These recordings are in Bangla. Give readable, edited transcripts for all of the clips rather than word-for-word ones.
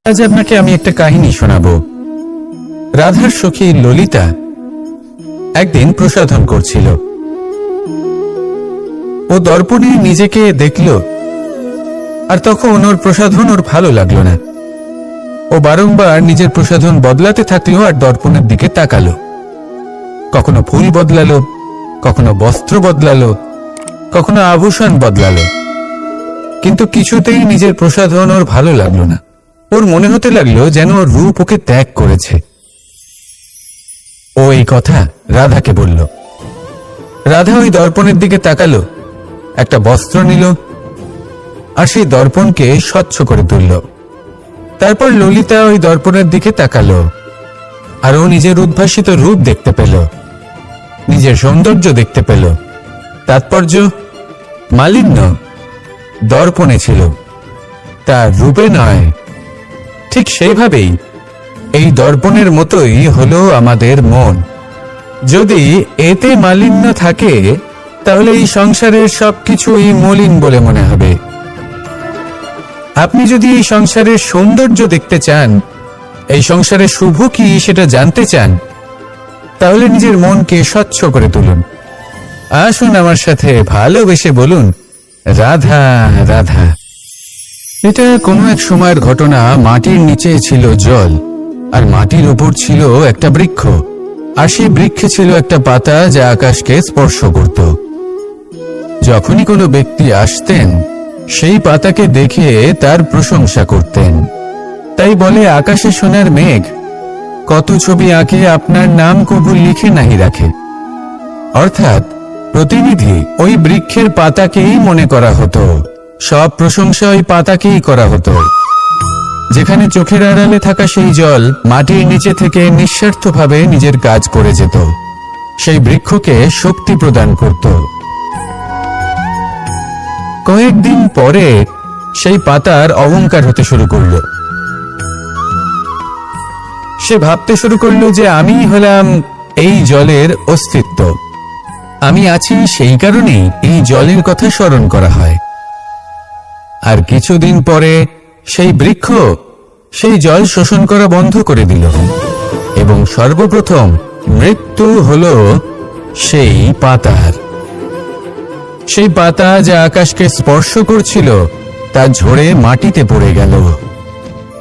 আজ আপনাকে আমি একটা কাহিনী শোনাবো। রাধার সখী ললিতা একদিন প্রসাধন করছিল। ও দর্পণে নিজেকে দেখল, আর তখন ওর প্রসাধন ওর ভালো লাগলো না। ও বারংবার নিজের প্রসাধন বদলাতে থাকলো আর দর্পণের দিকে তাকালো। কখনো ফুল বদলালো, কখনো বস্ত্র বদলালো, কখনো আভূষণ বদলালো, কিন্তু কিছুতেই নিজের প্রসাধন ওর ভালো লাগলো না। ওর মনে হতে লাগলো যেন ওর রূপ ওকে ত্যাগ করেছে। ও এই কথা রাধাকে বলল। রাধা ওই দর্পণের দিকে তাকালো, একটা বস্ত্র নিল আর সেই দর্পণকে স্বচ্ছ করে তুলল। তারপর ললিতা ওই দর্পণের দিকে তাকালো আর ও নিজের উদ্ভাসিত রূপ দেখতে পেল, নিজের সৌন্দর্য দেখতে পেল। তাৎপর্য মালিন্য দর্পণে ছিল, তার রূপে নয়। ঠিক সেইভাবেই এই দর্পণের মতোই হলো আমাদের মন। যদি এতে মালিন্য থাকে তাহলে এই সংসারের সবকিছুই মলিন বলে মনে হবে। আপনি যদি এই সংসারের সৌন্দর্য দেখতে চান, এই সংসারের শুভ কি সেটা জানতে চান, তাহলে নিজের মনকে স্বচ্ছ করে তুলুন। আসুন আমার সাথে ভালোবেসে বলুন, রাধা রাধা। এটা কোনো এক সময়ের ঘটনা। মাটির নিচে ছিল জল, আর মাটির উপর ছিল একটা বৃক্ষ, আর সেই বৃক্ষে ছিল একটা পাতা যা আকাশকে স্পর্শ করত। যখনই কোনো ব্যক্তি আসতেন, সেই পাতাকে দেখে তার প্রশংসা করতেন। তাই বলে, আকাশে সোনার মেঘ কত ছবি আঁকে, আপনার নাম কবু লিখে নাহি রাখে। অর্থাৎ প্রতিনিধি ওই বৃক্ষের পাতাকেই মনে করা হতো, সব প্রশংসা ওই পাতাকেই করা হতো। যেখানে চোখের আড়ালে থাকা সেই জল মাটির নিচে থেকে নিঃস্বার্থভাবে নিজের কাজ করে যেত, সেই বৃক্ষকে শক্তি প্রদান করত। কয়েকদিন পরে সেই পাতার অহংকার হতে শুরু করল। সে ভাবতে শুরু করলো যে আমি হলাম এই জলের অস্তিত্ব, আমি আছি সেই কারণেই এই জলের কথা স্মরণ করা হয়। আর কিছুদিন পরে সেই বৃক্ষ সেই জল শোষণ করা বন্ধ করে দিল, এবং সর্বপ্রথম মৃত্যু হলো সেই পাতার। সেই পাতা যা আকাশকে স্পর্শ করছিল তা ঝরে মাটিতে পড়ে গেল,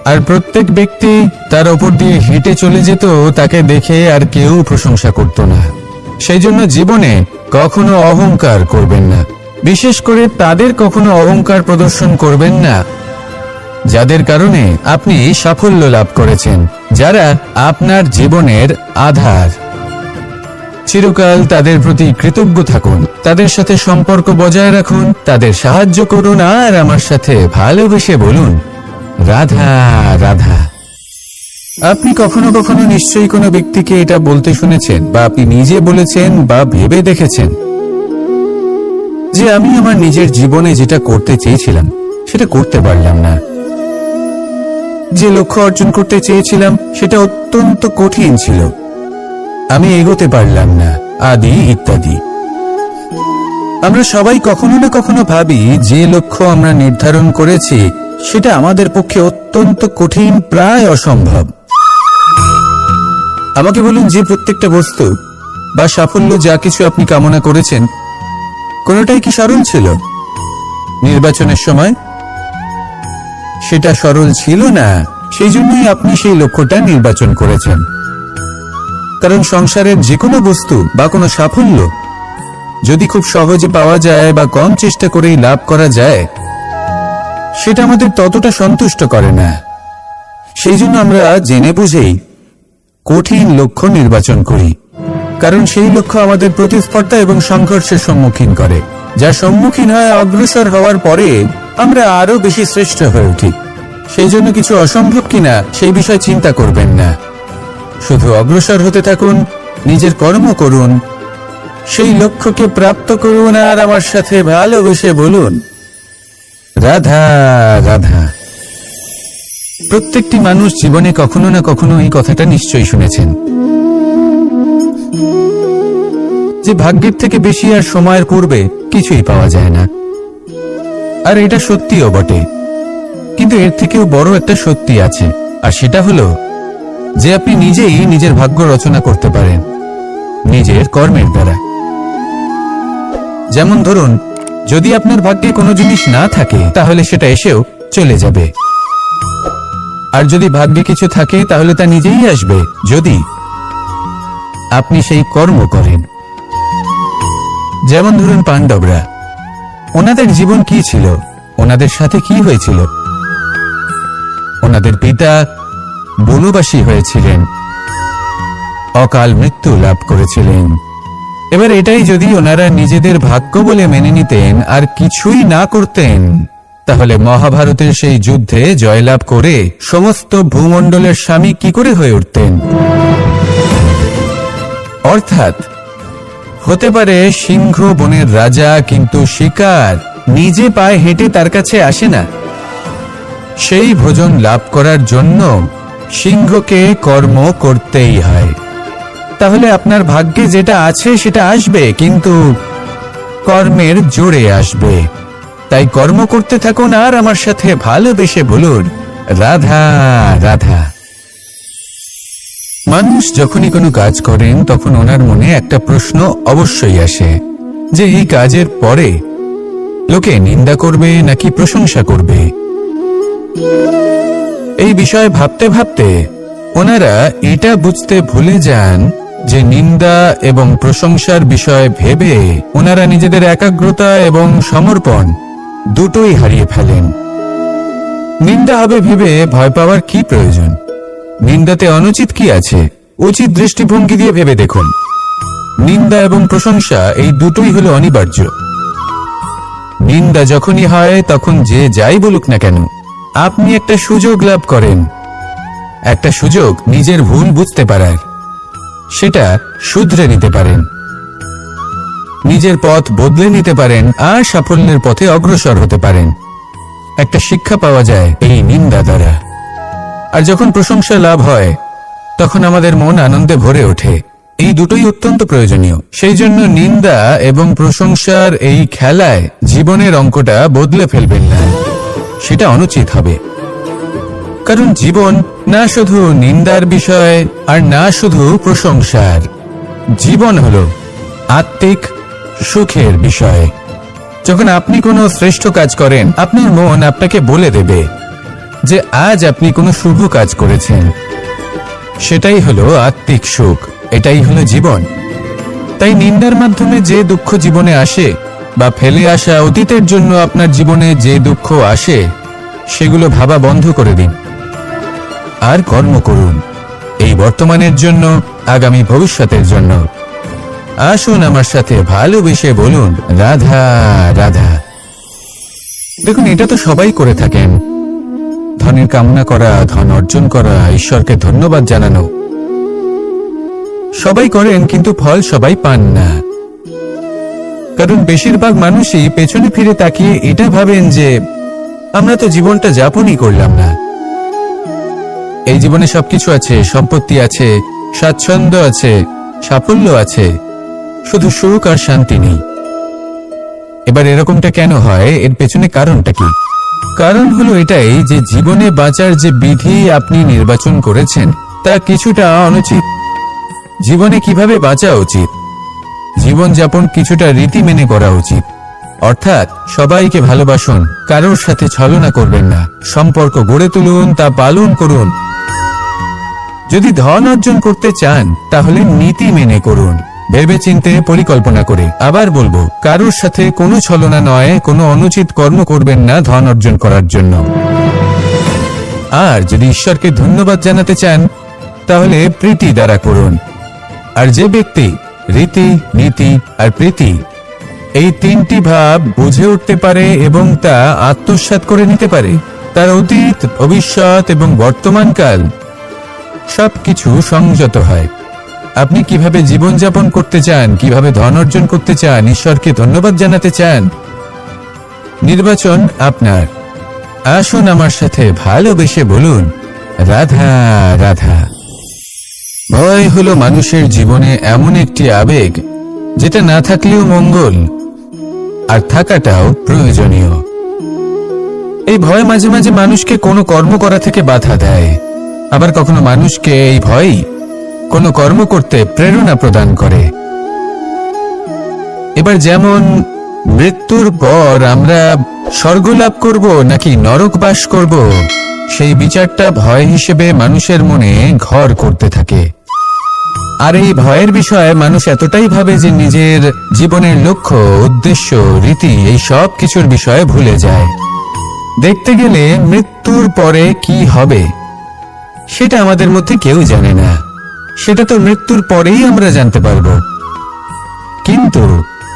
আর প্রত্যেক ব্যক্তি তার ওপর দিয়ে হেঁটে চলে যেত, তাকে দেখে আর কেউ প্রশংসা করত না। সেই জন্য জীবনে কখনো অহংকার করবেন না, বিশেষ করে তাদের কখনো অহংকার প্রদর্শন করবেন না যাদের কারণে আপনি সাফল্য লাভ করেছেন, যারা আপনার জীবনের আধার। চিরকাল তাদের প্রতি কৃতজ্ঞ থাকুন, তাদের সাথে সম্পর্ক বজায় রাখুন, তাদের সাহায্য করুন, আর আমার সাথে ভালোবেসে বলুন, রাধা রাধা। আপনি কখনো কখনো নিশ্চয়ই কোনো ব্যক্তিকে এটা বলতে শুনেছেন, বা আপনি নিজে বলেছেন বা ভেবে দেখেছেন যে আমি আমার নিজের জীবনে যেটা করতে চেয়েছিলাম সেটা করতে পারলাম না, যে লক্ষ্য অর্জন করতে চেয়েছিলাম সেটা অত্যন্ত কঠিন ছিল, আমি এগোতে পারলাম না, আদি ইত্যাদি। আমরা সবাই কখনো না কখনো ভাবি যে লক্ষ্য আমরা নির্ধারণ করেছি সেটা আমাদের পক্ষে অত্যন্ত কঠিন, প্রায় অসম্ভব। আমাকে বলুন, যে প্রত্যেকটা বস্তু বা সাফল্য যা কিছু আপনি কামনা করেছেন, কোনোটাই কি সরল ছিল? নির্বাচনের সময় সেটা সরল ছিল না, সেই জন্যই আপনি সেই লক্ষ্যটা নির্বাচন করেছেন। কারণ সংসারের যে কোনো বস্তু বা কোনো সাফল্য যদি খুব সহজে পাওয়া যায় বা কম চেষ্টা করেই লাভ করা যায়, সেটা আমাদের ততটা সন্তুষ্ট করে না। সেই জন্য আমরা জেনে বুঝেই কঠিন লক্ষ্য নির্বাচন করি, কারণ সেই লক্ষ্য আমাদের প্রতিস্পর্ধা এবং সংঘর্ষের সম্মুখীন করে, যার সম্মুখীন হয় অগ্রসর হওয়ার পরে আমরা আরো বেশি শ্রেষ্ঠ হয়ে উঠি। সেই জন্য কিছু অসম্ভব কিনা সেই বিষয়ে চিন্তা করবেন না, শুধু অগ্রসর হতে থাকুন, নিজের কর্ম করুন, সেই লক্ষ্যকে প্রাপ্ত করুন, আর আমার সাথে ভালোবেসে বলুন, রাধা রাধা। প্রত্যেকটি মানুষ জীবনে কখনো না কখনো এই কথাটা নিশ্চয়ই শুনেছেন যে ভাগ্যের থেকে বেশি আর সময়ের পূর্বে কিছুই পাওয়া যায় না। আর এটা সত্যিও বটে। কিন্তু এর থেকেও বড় একটা সত্যি আছে, আর সেটা হলো যে আপনি নিজেই নিজের ভাগ্য রচনা করতে পারেন নিজের কর্মের দ্বারা। যেমন ধরুন, যদি আপনার ভাগ্যে কোনো জিনিস না থাকে তাহলে সেটা এসেও চলে যাবে, আর যদি ভাগ্যে কিছু থাকে তাহলে তা নিজেই আসবে, যদি আপনি সেই কর্ম করেন। যেমন ধরুন পাণ্ডবরা, ওনাদের জীবন কি ছিল, ওনাদের সাথে কি হয়েছিল? ওনাদের পিতা বনবাসী হয়েছিলেন, অকাল মৃত্যু লাভ করেছিলেন। এবার এটাই যদি ওনারা নিজেদের ভাগ্য বলে মেনে নিতেন আর কিছুই না করতেন, তাহলে মহাভারতের সেই যুদ্ধে জয়লাভ করে সমস্ত ভূমণ্ডলের স্বামী কি করে হয়ে উঠতেন? অর্থাৎ হতে পারে সিংহ বনের রাজা, কিন্তু শিকার নিজে পায়ে হেঁটে তার কাছে আসে না। সেই ভোজন লাভ করার জন্য সিংহকে কর্ম করতেই হয়। তাহলে আপনার ভাগ্যে যেটা আছে সেটা আসবে, কিন্তু কর্মের জোরে আসবে। তাই কর্ম করতে থাকুন আর আমার সাথে ভালোবেসে বলুন, রাধা রাধা। মানুষ যখনই কোনো কাজ করেন তখন ওনার মনে একটা প্রশ্ন অবশ্যই আসে যে এই কাজের পরে লোকে নিন্দা করবে নাকি প্রশংসা করবে। এই বিষয়ে ভাবতে ভাবতে ওনারা এটা বুঝতে ভুলে যান যে নিন্দা এবং প্রশংসার বিষয় ভেবে ওনারা নিজেদের একাগ্রতা এবং সমর্পণ দুটোই হারিয়ে ফেলেন। নিন্দা হবে ভেবে ভয় পাওয়ার কি প্রয়োজন? নিন্দাতে অনুচিত কি আছে? উচিত দৃষ্টিভঙ্গি দিয়ে ভেবে দেখুন। নিন্দা এবং প্রশংসা এই দুটোই হলো অনিবার্য। নিন্দা যখনই হয় তখন যে যাই বলুক না কেন, আপনি একটা সুযোগ লাভ করেন, একটা সুযোগ নিজের ভুল বুঝতে পারার, সেটা শুধরে নিতে পারেন, নিজের পথ বদলে নিতে পারেন আর সাফল্যের পথে অগ্রসর হতে পারেন। একটা শিক্ষা পাওয়া যায় এই নিন্দা দ্বারা। আর যখন প্রশংসা লাভ হয় তখন আমাদের মন আনন্দে ভরে ওঠে। এই দুটোই অত্যন্ত প্রয়োজনীয়। সেই জন্য নিন্দা এবং প্রশংসার এই খেলায় জীবনের অঙ্কটা বদলে ফেলবেন না, সেটা অনুচিত হবে। কারণ জীবন না শুধু নিন্দার বিষয় আর না শুধু প্রশংসার, জীবন হলো আত্মিক সুখের বিষয়। যখন আপনি কোনো শ্রেষ্ঠ কাজ করেন, আপনার মন আপনাকে বলে দেবে যে আজ আপনি কোনো শুভ কাজ করেছেন। সেটাই হলো আত্মিক সুখ, এটাই হলো জীবন। তাই নিন্দার মাধ্যমে যে দুঃখ জীবনে আসে বা ফেলে আসা অতীতের জন্য আপনার জীবনে যে দুঃখ আসে, সেগুলো ভাবা বন্ধ করে দিন আর কর্ম করুন এই বর্তমানের জন্য, আগামী ভবিষ্যতের জন্য। আসুন আমার সাথে ভালোবেসে বলুন, রাধা রাধা। দেখুন, এটা তো সবাই করে থাকেন, ধনের কামনা করা, ধন অর্জন করা, ঈশ্বরকে ধন্যবাদ জানানো, সবাই করেন, কিন্তু ফল সবাই পান না। কারণ বেশিরভাগ মানুষই পেছনে ফিরে তাকিয়ে এটা ভাবেন যে আমরা তো জীবনটা যাপনই করলাম না। এই জীবনে সবকিছু আছে, সম্পত্তি আছে, স্বাচ্ছন্দ্য আছে, সাফল্য আছে, শুধু সুখ আর শান্তি নেই। এবার এরকমটা কেন হয়? এর পেছনে কারণটা কি? কারণ হলো এটাই যে জীবনে বাঁচার যে বিধি আপনি নির্বাচন করেছেন তা কিছুটা অনুচিত। জীবনে কিভাবে বাঁচা উচিত, জীবনযাপন কিছুটা রীতি মেনে করা উচিত। অর্থাৎ সবাইকে ভালোবাসুন, কারোর সাথে ছলনা করবেন না, সম্পর্ক গড়ে তুলুন, তা পালন করুন। যদি ধন অর্জন করতে চান তাহলে নীতি মেনে করুন, ভেবেচিন্তে পরিকল্পনা করে। আবার বলবো, কারোর সাথে কোনো ছলনা নয়, কোনো অনুচিত কর্ম করবেন না ধন অর্জন করার জন্য। আর যদি ঈশ্বরকে ধন্যবাদ জানাতে চান তাহলে প্রীতি দ্বারা করুন। আর যে ব্যক্তি রীতি, নীতি আর প্রীতি এই তিনটি ভাব বুঝে উঠতে পারে এবং তা আত্মসাৎ করে নিতে পারে, তার অতীত, ভবিষ্যৎ এবং বর্তমানকাল সবকিছু সংযত হয়। আপনি কিভাবে জীবনযাপন করতে চান, কিভাবে ধন অর্জন করতে চান, ঈশ্বরকে ধন্যবাদ জানাতে চান, নির্বাচন আপনার। আসুন আমার সাথে ভালোবেসে বলুন, রাধা রাধা। ভয় হলো মানুষের জীবনে এমন একটি আবেগ যেটা না থাকলেও মঙ্গল, আর থাকাটাও প্রয়োজনীয়। এই ভয় মাঝে মাঝে মানুষকে কোনো কর্ম করা থেকে বাধা দেয়, আবার কখনো মানুষকে এই ভয় কোনো কর্ম করতে প্রেরণা প্রদান করে। এবার যেমন মৃত্যুর পর আমরা স্বর্গ লাভ করব নাকি নরক বাস করব, সেই বিচারটা ভয় হিসেবে মানুষের মনে ঘর করতে থাকে। আর এই ভয়ের বিষয়ে মানুষ এতটাই ভাবে যে নিজের জীবনের লক্ষ্য, উদ্দেশ্য, রীতি এই সব কিছুর বিষয়ে ভুলে যায়। দেখতে গেলে মৃত্যুর পরে কি হবে সেটা আমাদের মধ্যে কেউ জানে না, সেটা তো মৃত্যুর পরেই আমরা জানতে পারব। কিন্তু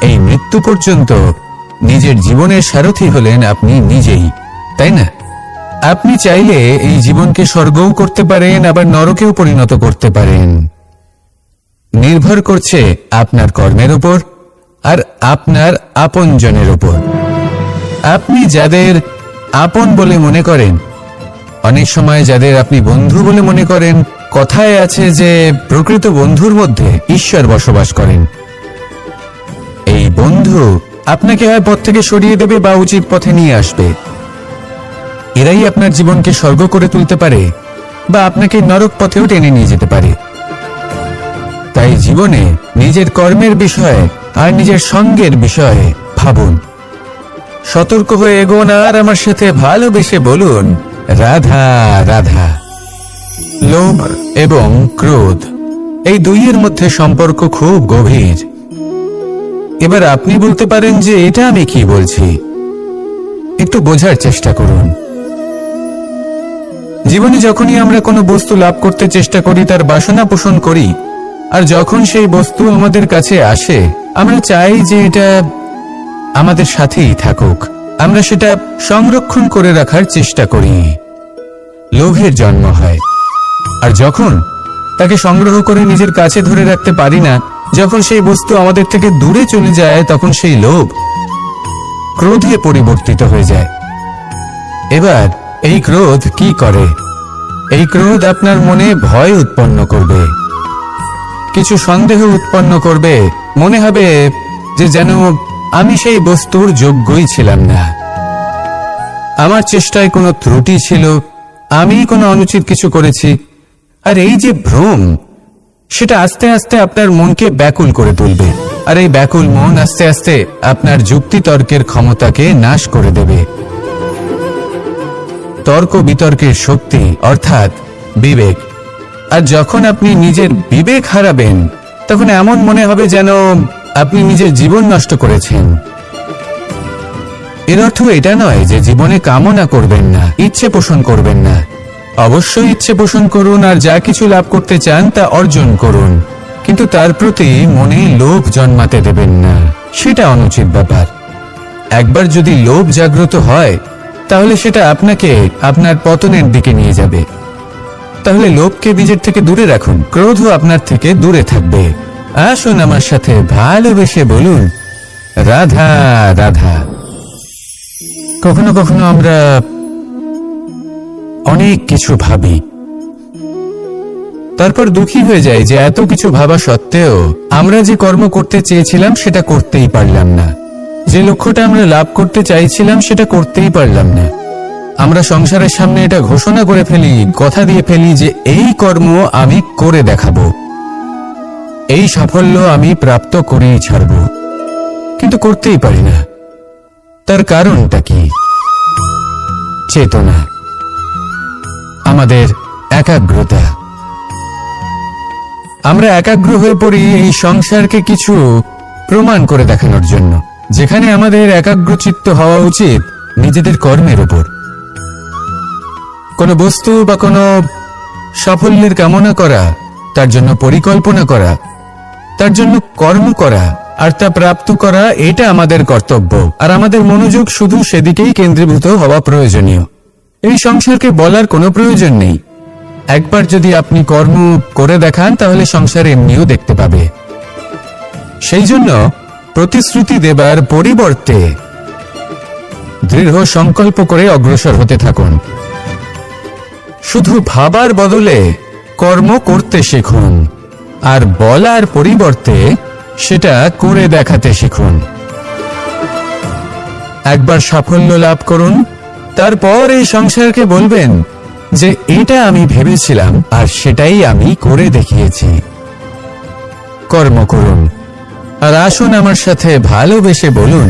এই মৃত্যু পর্যন্ত নিজের জীবনের সারথি হলেন আপনি নিজেই, তাই না? আপনি চাইলে এই জীবনকে স্বর্গও করতে পারেন, আবার নরকেও পরিণত করতে পারেন। নির্ভর করছে আপনার কর্মের উপর আর আপনার আপনজনের উপর। আপনি যাদের আপন বলে মনে করেন, অনেক সময় যাদের আপনি বন্ধু বলে মনে করেন, কথায় আছে যে প্রকৃত বন্ধুর মধ্যে ঈশ্বর বসবাস করেন। এই বন্ধু আপনাকে হয় পথ থেকে সরিয়ে দেবে বা উচিত পথে নিয়ে আসবে। এরাই আপনার জীবনকে স্বর্গ করে তুলতে পারে বা আপনাকে নরক পথেও টেনে নিয়ে যেতে পারে। তাই জীবনে নিজের কর্মের বিষয়ে আর নিজের সঙ্গের বিষয়ে ভাবুন, সতর্ক হয়ে এগোন আর আমার সাথে ভালোবেসে বলুন, রাধা রাধা। লোভ এবং ক্রোধ এই দুইয়ের মধ্যে সম্পর্ক খুব গভীর। এবার আপনি বলতে পারেন যে এটা আমি কি বলছি, একটু বোঝার চেষ্টা করুন। জীবনে যখনই আমরা কোনো বস্তু লাভ করতে চেষ্টা করি, তার বাসনা পোষণ করি, আর যখন সেই বস্তু আমাদের কাছে আসে আমরা চাই যে এটা আমাদের সাথেই থাকুক, আমরা সেটা সংরক্ষণ করে রাখার চেষ্টা করি। লোভের জন্ম হয়। আর যখন তাকে সংগ্রহ করে নিজের কাছে ধরে রাখতে পারি না, যখন সেই বস্তু আমাদের থেকে দূরে চলে যায়, তখন সেই লোভ ক্রোধে পরিবর্তিত হয়ে যায়। এবার এই ক্রোধ কি করে? এই ক্রোধ আপনার মনে ভয় উৎপন্ন করবে, কিছু সন্দেহ উৎপন্ন করবে, মনে হবে যে যেন আমি সেই বস্তুর যোগ্যই ছিলাম না, আমার চেষ্টায় কোনো ত্রুটি ছিল, আমি কোনো অনুচিত কিছু করেছি। আর এই যে ভ্রম, সেটা আস্তে আস্তে আপনার মনকে ব্যাকুল করে তুলবে, আর এই ব্যাকুল মন আস্তে আস্তে আপনার যুক্তি তর্কের ক্ষমতাকে নাশ করে দেবে। তর্ক বিতর্কের শক্তি অর্থাৎ বিবেক। আর যখন আপনি নিজের বিবেক হারাবেন, তখন এমন মনে হবে যেন আপনি নিজের জীবন নষ্ট করেছেন। এর অর্থ এটা নয় যে জীবনে কামনা করবেন না, ইচ্ছে পোষণ করবেন না। অবশ্যই ইচ্ছে পোষণ করুন, আর যা কিছু লাভ করতে চান তা অর্জন করুন, কিন্তু তার প্রতি মনে লোভ জন্মাতে দেবেন না, সেটা অনুচিত ব্যাপার। একবার যদি লোভ জাগ্রত হয়, তাহলে সেটা আপনাকে আপনার পতনের দিকে নিয়ে যাবে। তাহলে লোভকে নিজের থেকে দূরে রাখুন, ক্রোধও আপনার থেকে দূরে থাকবে। আসুন আমার সাথে ভালোবেসে বলুন, রাধা রাধা। কখনো কখনো আমরা অনেক কিছু ভাবি, তারপর দুঃখী হয়ে যাই যে এত কিছু ভাবা সত্ত্বেও আমরা যে কর্ম করতে চেয়েছিলাম সেটা করতেই পারলাম না, যে লক্ষ্যটা আমরা লাভ করতে চাইছিলাম সেটা করতেই পারলাম না। আমরা সংসারের সামনে এটা ঘোষণা করে ফেলি, কথা দিয়ে ফেলি যে এই কর্ম আমি করে দেখাবো, এই সাফল্য আমি প্রাপ্ত করেই ছাড়ব, কিন্তু করতেই পারি না। তার কারণটা কি? চেতনা, আমাদের একাগ্রতা। আমরা একাগ্র হয়ে পড়ি এই সংসারকে কিছু প্রমাণ করে দেখানোর জন্য, যেখানে আমাদের একাগ্রচিত্ত হওয়া উচিত নিজেদের কর্মের উপর। কোনো বস্তু বা কোনো সাফল্যের কামনা করা, তার জন্য পরিকল্পনা করা, তার জন্য কর্ম করা আর তা প্রাপ্ত করা, এটা আমাদের কর্তব্য। আর আমাদের মনোযোগ শুধু সেদিকেই কেন্দ্রীভূত হওয়া প্রয়োজনীয়। এই সংসারকে বলার কোনো প্রয়োজন নেই। একবার যদি আপনি কর্ম করে দেখান, তাহলে সংসার এমনিও দেখতে পাবে। সেই জন্য প্রতিশ্রুতি দেবার পরিবর্তে দৃঢ় সংকল্প করে অগ্রসর হতে থাকুন। শুধু ভাবার বদলে কর্ম করতে শিখুন, আর বলার পরিবর্তে সেটা করে দেখাতে শিখুন। একবার সাফল্য লাভ করুন, তারপর এই সংসারকে বলবেন যে এটা আমি ভেবেছিলাম আর সেটাই আমি করে দেখিয়েছি। কর্ম করুন আর আসুন আমার সাথে ভালোবেসে বলুন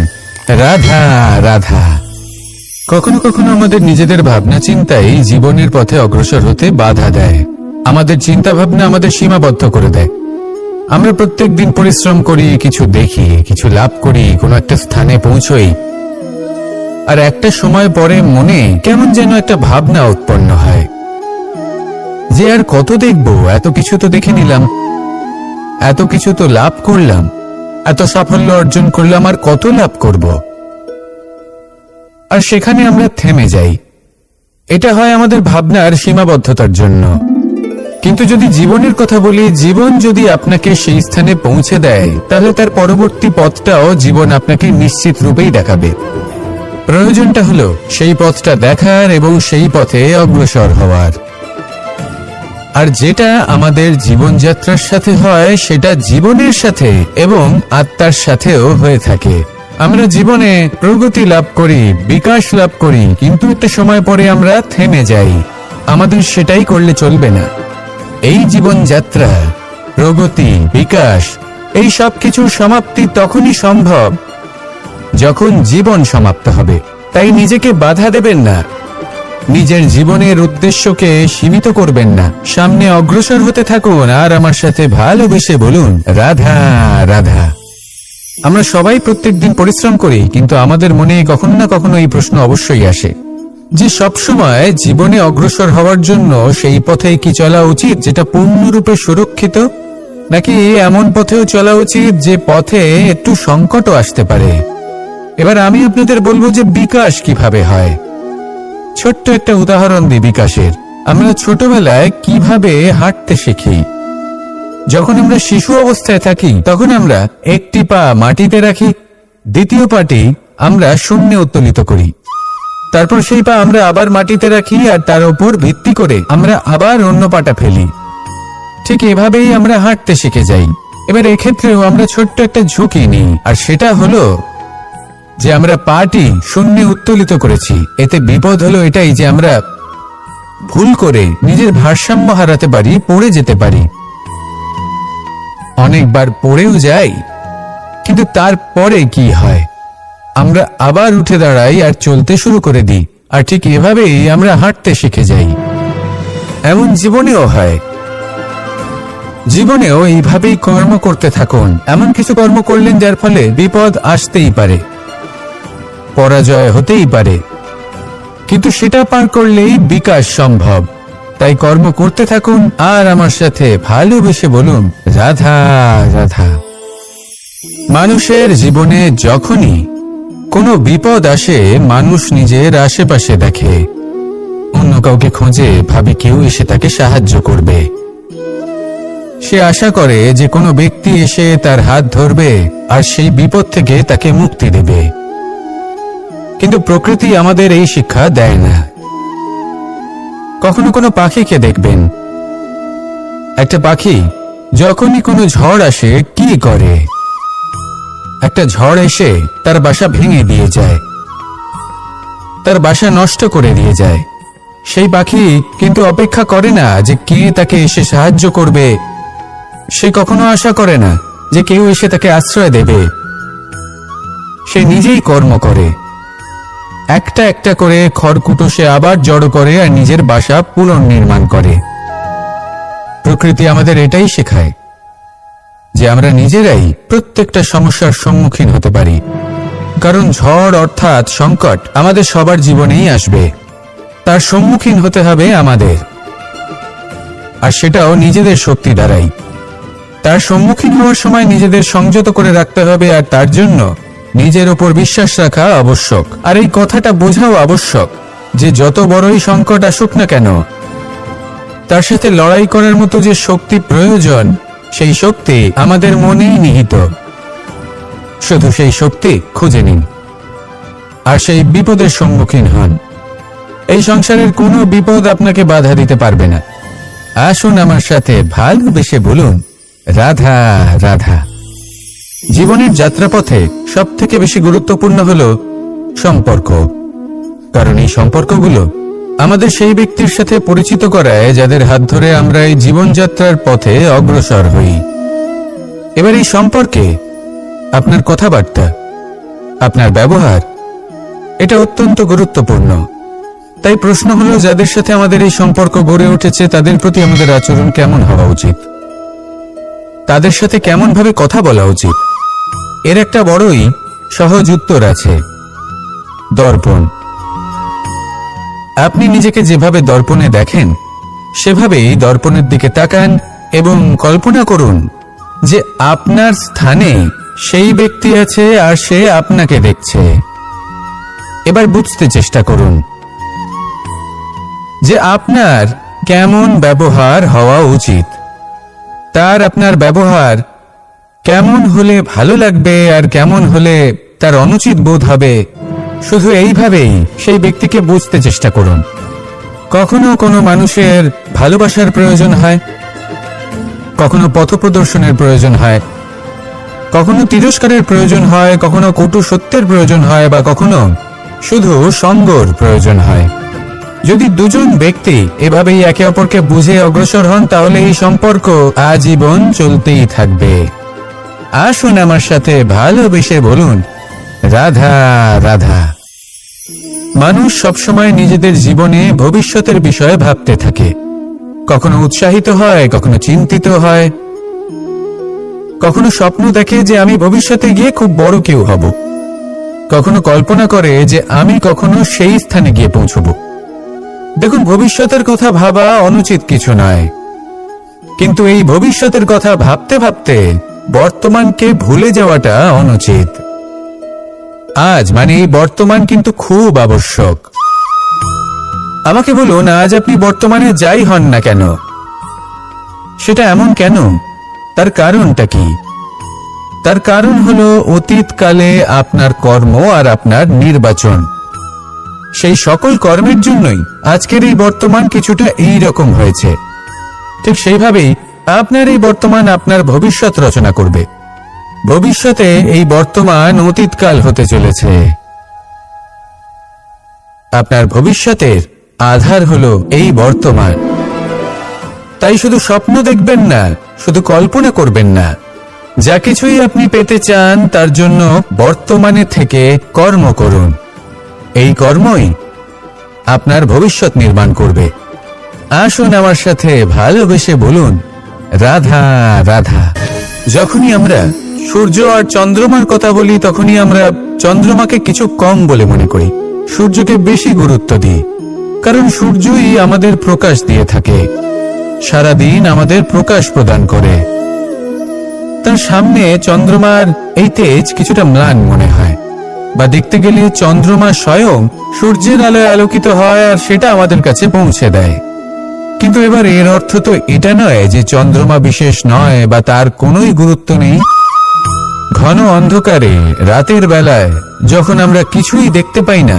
রাধা রাধা। কখনো কখনো আমাদের নিজেদের ভাবনা চিন্তাই জীবনের পথে অগ্রসর হতে বাধা দেয়। আমাদের চিন্তা ভাবনা আমাদের সীমাবদ্ধ করে দেয়। আমরা প্রত্যেক দিন পরিশ্রম করি, কিছু দেখি, কিছু লাভ করি, কোনো একটা স্থানে পৌঁছই, আর একটা সময় পরে মনে কেমন যেন একটা ভাবনা উৎপন্ন হয় যে আর কত দেখবো, এত কিছু তো দেখে নিলাম, এত কিছু তো লাভ করলাম, এত সাফল্য অর্জন করলাম, আর কত লাভ করব। আর সেখানে আমরা থেমে যাই। এটা হয় আমাদের ভাবনার সীমাবদ্ধতার জন্য। কিন্তু যদি জীবনের কথা বলি, জীবন যদি আপনাকে সেই স্থানে পৌঁছে দেয়, তাহলে তার পরবর্তী পথটাও জীবন আপনাকে নিশ্চিত রূপেই দেখাবে। প্রয়োজনটা হলো সেই পথটা দেখার এবং সেই পথে অগ্রসর হওয়ার। আর যেটা আমাদের জীবনযাত্রার সাথে হয় সেটা জীবনের সাথে এবং আত্মার সাথেও হয়ে থাকে। আমরা জীবনে প্রগতি লাভ করি, বিকাশ লাভ করি, কিন্তু একটা সময় পরে আমরা থেমে যাই। আমাদের সেটাই করলে চলবে না। এই জীবনযাত্রা, প্রগতি, বিকাশ, এই সব কিছুর সমাপ্তি তখনই সম্ভব যখন জীবন সমাপ্ত হবে। তাই নিজেকে বাধা দেবেন না, নিজের জীবনের উদ্দেশ্যকে সীমিত করবেন না। সামনে অগ্রসর হতে থাকুন আর আমার সাথে ভালোবেসে বলুন রাধা রাধা। আমরা সবাই প্রত্যেকদিন পরিশ্রম করি, কিন্তু আমাদের মনে কখনো না কখনো এই প্রশ্ন অবশ্যই আসে যে সবসময় জীবনে অগ্রসর হওয়ার জন্য সেই পথে কি চলা উচিত যেটা পূর্ণরূপে সুরক্ষিত, নাকি এমন পথেও চলা উচিত যে পথে একটু সংকটও আসতে পারে। এবার আমি আপনাদের বলবো যে বিকাশ কিভাবে হয়। ছোট্ট একটা উদাহরণ দিই বিকাশের। আমরা ছোটবেলায় কিভাবে হাঁটতে শিখি। যখন আমরা শিশু অবস্থায় থাকি তখন আমরা একটি পা মাটিতে রাখি, দ্বিতীয় পাটি আমরা শূন্যে উত্তোলিত করি, তারপর সেই পা আমরা আবার মাটিতে রাখি আর তার উপর ভিত্তি করে আমরা আবার অন্য পাটা ফেলি। ঠিক এভাবেই আমরা হাঁটতে শিখে যাই। এবার এক্ষেত্রেও আমরা ছোট্ট একটা ঝুঁকি নিই, আর সেটা হলো যে আমরা পাটি শূন্যে উত্তোলিত করেছি। এতে বিপদ হলো এটাই যে আমরা ভুল করে নিজের ভারসাম্য হারাতে পারি, পড়ে যেতে পারি। অনেকবার পড়েও যাই, কিন্তু তারপরে কি হয়, আমরা আবার উঠে দাঁড়াই আর চলতে শুরু করে দিই। আর ঠিক এভাবেই আমরা হাঁটতে শিখে যাই। এমন জীবনেও হয়। জীবনেও এইভাবেই কর্ম করতে থাকুন। এমন কিছু কর্ম করলেন যার ফলে বিপদ আসতেই পারে, পরাজয় হতেই পারে, কিন্তু সেটা পার করলেই বিকাশ সম্ভব। তাই কর্ম করতে থাকুন আর আমার সাথে ভালোবেসে বলুন রাধা রাধা। মানুষের জীবনে যখনই কোনো বিপদ আসে, মানুষ নিজের আশেপাশে দেখে, অন্য কাউকে খোঁজে, ভাবে কেউ এসে তাকে সাহায্য করবে। সে আশা করে যে কোনো ব্যক্তি এসে তার হাত ধরবে আর সেই বিপদ থেকে তাকে মুক্তি দেবে। কিন্তু প্রকৃতি আমাদের এই শিক্ষা দেয় না। কখনো কোনো পাখিকে দেখবেন, একটা পাখি যখনই কোনো ঝড় আসে কি করে, একটা ঝড় এসে তার বাসা ভেঙে দিয়ে যায়, তার বাসা নষ্ট করে দিয়ে যায়। সেই পাখি কিন্তু অপেক্ষা করে না যে কে তাকে এসে সাহায্য করবে। সে কখনো আশা করে না যে কেউ এসে তাকে আশ্রয় দেবে। সে নিজেই কর্ম করে, একটা একটা করে খড়কুটো সে আবার জড়ো করে আর নিজের বাসা পুনর্নির্মাণ করে। প্রকৃতি আমাদের এটাই শেখায় যে আমরা নিজেরাই প্রত্যেকটা সমস্যার সম্মুখীন হতে পারি। কারণ ঝড় অর্থাৎ সংকট আমাদের সবার জীবনেই আসবে, তার সম্মুখীন হতে হবে আমাদের, আর সেটাও নিজেদের শক্তি দ্বারাই। তার সম্মুখীন হওয়ার সময় নিজেদের সংযত করে রাখতে হবে, আর তার জন্য নিজের ওপর বিশ্বাস রাখা আবশ্যক। আর এই কথাটা বোঝাও আবশ্যক যে যত বড়ই সংকট আসুক না কেন, তার সাথে লড়াই করার মতো যে শক্তি প্রয়োজন, সেই শক্তি আমাদের মনেই নিহিত। শুধু সেই শক্তি খুঁজে নিন আর সেই বিপদের সম্মুখীন হন। এই সংসারের কোনো বিপদ আপনাকে বাধা দিতে পারবে না। আসুন আমার সাথে ভালোবেসে বলুন রাধা রাধা। জীবনের যাত্রাপথে সব থেকে বেশি গুরুত্বপূর্ণ হলো সম্পর্ক। কারণ এই সম্পর্কগুলো আমাদের সেই ব্যক্তির সাথে পরিচিত করায় যাদের হাত ধরে আমরা এই জীবনযাত্রার পথে অগ্রসর হই। এবার এই সম্পর্কে আপনার কথাবার্তা, আপনার ব্যবহার, এটা অত্যন্ত গুরুত্বপূর্ণ। তাই প্রশ্ন হলো, যাদের সাথে আমাদের এই সম্পর্ক গড়ে উঠেছে তাদের প্রতি আমাদের আচরণ কেমন হওয়া উচিত, তাদের সাথে কেমন ভাবে কথা বলা উচিত। এর একটা বড়ই সহজ উত্তর আছে, দর্পণ। আপনি নিজেকে যেভাবে দর্পণে দেখেন সেভাবেই দর্পণের দিকে তাকান এবং কল্পনা করুন যে আপনার স্থানে সেই ব্যক্তি আছে আর সে আপনাকে দেখছে। এবার বুঝতে চেষ্টা করুন যে আপনার কেমন ব্যবহার হওয়া উচিত, তার আপনার ব্যবহার কেমন হলে ভালো লাগবে আর কেমন হলে তার অনুচিত বোধ হবে। শুধু এইভাবেই সেই ব্যক্তিকে বুঝতে চেষ্টা করুন। কখনো কোনো মানুষের ভালোবাসার প্রয়োজন হয়, কখনো পথপ্রদর্শনের প্রয়োজন হয়, কখনো তিরস্কারের প্রয়োজন হয়, কখনো কটু সত্যের প্রয়োজন হয়, বা কখনো শুধু সঙ্গর প্রয়োজন হয়। যদি দুজন ব্যক্তি এভাবেই একে অপরকে বুঝে অগ্রসর হন তাহলে এই সম্পর্ক আজীবন চলতেই থাকবে। আসুন আমার সাথে ভালোবেসে বলুন, রাধা রাধা। মানুষ সবসময় নিজেদের জীবনে ভবিষ্যতের বিষয়ে ভাবতে থাকে। কখনো উৎসাহিত হয়, কখনো চিন্তিত হয়, কখনো স্বপ্ন দেখে যে আমি ভবিষ্যতে গিয়ে খুব বড় কেউ হব, কখনো কল্পনা করে যে আমি কখনো সেই স্থানে গিয়ে পৌঁছব। দেখুন, ভবিষ্যতের কথা ভাবা অনুচিত কিছু নয়, কিন্তু এই ভবিষ্যতের কথা ভাবতে ভাবতে বর্তমানকে ভুলে যাওয়াটা অনুচিত। আজ মানে এই বর্তমান কিন্তু খুব আবশ্যক। আমাকে বলুন, আজ আপনি বর্তমানে যাই হন না কেন, সেটা এমন কেন? তার কারণটা কি? তার কারণ হলো অতীতকালে আপনার কর্ম আর আপনার নির্বাচন। সেই সকল কর্মের জন্যই আজকের এই বর্তমান কিছুটা এই রকম হয়েছে। ঠিক সেইভাবেই আপনার এই বর্তমান আপনার ভবিষ্যৎ রচনা করবে। ভবিষ্যতে এই বর্তমান অতীতকাল হতে চলেছে। আপনার ভবিষ্যতের আধার হলো এই বর্তমান। তাই শুধু স্বপ্ন দেখবেন না, শুধু কল্পনা করবেন না। যা কিছুই আপনি পেতে চান তার জন্য বর্তমানে থেকে কর্ম করুন। এই কর্মই আপনার ভবিষ্যৎ নির্মাণ করবে। আসুন আমার সাথে ভালোবেসে বলুন, রাধা রাধা। যখনই আমরা সূর্য আর চন্দ্রমার কথা বলি তখনই আমরা চন্দ্রমাকে কিছু কম বলে মনে করি, সূর্যকে বেশি গুরুত্ব দিই। কারণ সূর্যই আমাদের প্রকাশ দিয়ে থাকে, সারাদিন আমাদের প্রকাশ প্রদান করে। তার সামনে চন্দ্রমার এই তেজ কিছুটা ম্লান মনে হয়, বা দেখতে গেলে চন্দ্রমা স্বয়ং সূর্যের আলোয় আলোকিত হয় আর সেটা আমাদের কাছে পৌঁছে দেয়। কিন্তু এবার এর অর্থ তো এটা নয় যে চন্দ্রমা বিশেষ নয় বা তার কোনোই গুরুত্ব নেই। ঘন অন্ধকারে রাতের বেলায় যখন আমরা কিছুই দেখতে পাই না,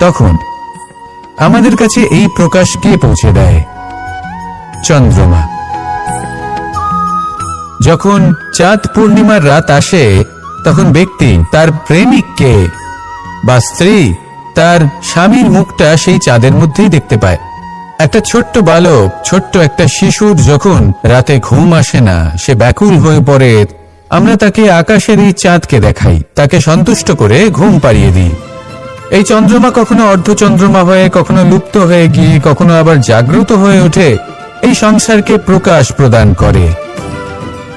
তখন আমাদের কাছে এই প্রকাশ কে পৌঁছে দেয়? চন্দ্রমা। যখন চাঁদ পূর্ণিমার রাত আসে তখন ব্যক্তি তার প্রেমিককে বা স্ত্রী তার স্বামীর মুখটা সেই চাঁদের মধ্যেই দেখতে পায়। একটা ছোট্ট বালক, ছোট্ট একটা শিশুর যখন রাতে ঘুম আসে না, সে ব্যাকুল হয়ে পড়ে, আমরা তাকে আকাশের এই চাঁদকে দেখাই, তাকে সন্তুষ্ট করে ঘুম পাড়িয়ে দিই। এই চন্দ্রমা কখনো অর্ধচন্দ্রমা হয়ে, কখনো লুপ্ত হয়ে গিয়ে, কখনো আবার জাগ্রত হয়ে ওঠে, এই সংসারকে প্রকাশ প্রদান করে।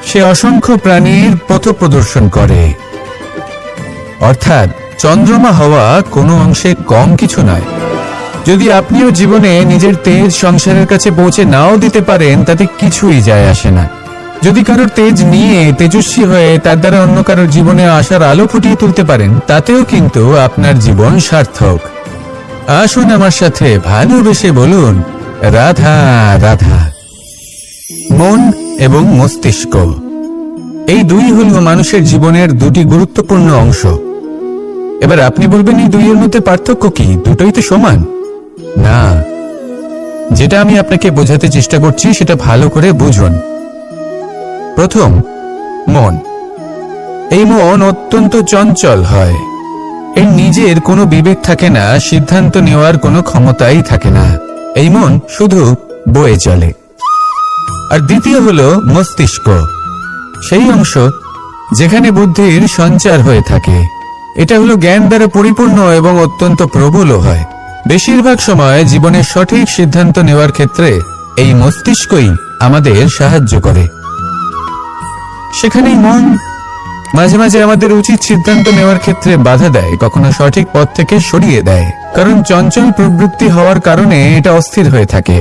সে অসংখ্য প্রাণীর পথ প্রদর্শন করে। অর্থাৎ চন্দ্রমা হওয়া কোনো অংশে কম কিছু নয়। যদি আপনিও জীবনে নিজের তেজ সংসারের কাছে পৌঁছে নাও দিতে পারেন, তাতে কিছুই যায় আসে না। যদি কারোর তেজ নিয়ে তেজস্বী হয়ে তার দ্বারা অন্য কারোর জীবনে আসার আলো ফুটিয়ে তুলতে পারেন, তাতেও কিন্তু আপনার জীবন সার্থক। আসুন আমার সাথে ভালোবেসে বলুন, রাধা রাধা। মন এবং মস্তিষ্ক, এই দুই হল মানুষের জীবনের দুটি গুরুত্বপূর্ণ অংশ। এবার আপনি বলবেন, এই দুইয়ের মধ্যে পার্থক্য কি? দুটোই তো সমান। না, যেটা আমি আপনাকে বোঝাতে চেষ্টা করছি সেটা ভালো করে বুঝুন। প্রথম, মন। এই মন অত্যন্ত চঞ্চল হয়। এর নিজের কোনো বিবেক থাকে না, সিদ্ধান্ত নেওয়ার কোনো ক্ষমতাই থাকে না। এই মন শুধু বয়ে চলে। আর দ্বিতীয় হলো মস্তিষ্ক, সেই অংশ যেখানে বুদ্ধির সঞ্চার হয়ে থাকে। এটা হলো জ্ঞান দ্বারা পরিপূর্ণ এবং অত্যন্ত প্রবলও হয়। বেশিরভাগ সময় জীবনের সঠিক সিদ্ধান্ত নেওয়ার ক্ষেত্রে এই মস্তিষ্কই আমাদের সাহায্য করে। সেখানেই মন মাঝে মাঝে আমাদের উচিত সিদ্ধান্ত নেওয়ার ক্ষেত্রে বাধা দেয়, কখনো সঠিক পথ থেকে সরিয়ে দেয়, কারণ চঞ্চল প্রবৃত্তি হওয়ার কারণে এটা অস্থির হয়ে থাকে।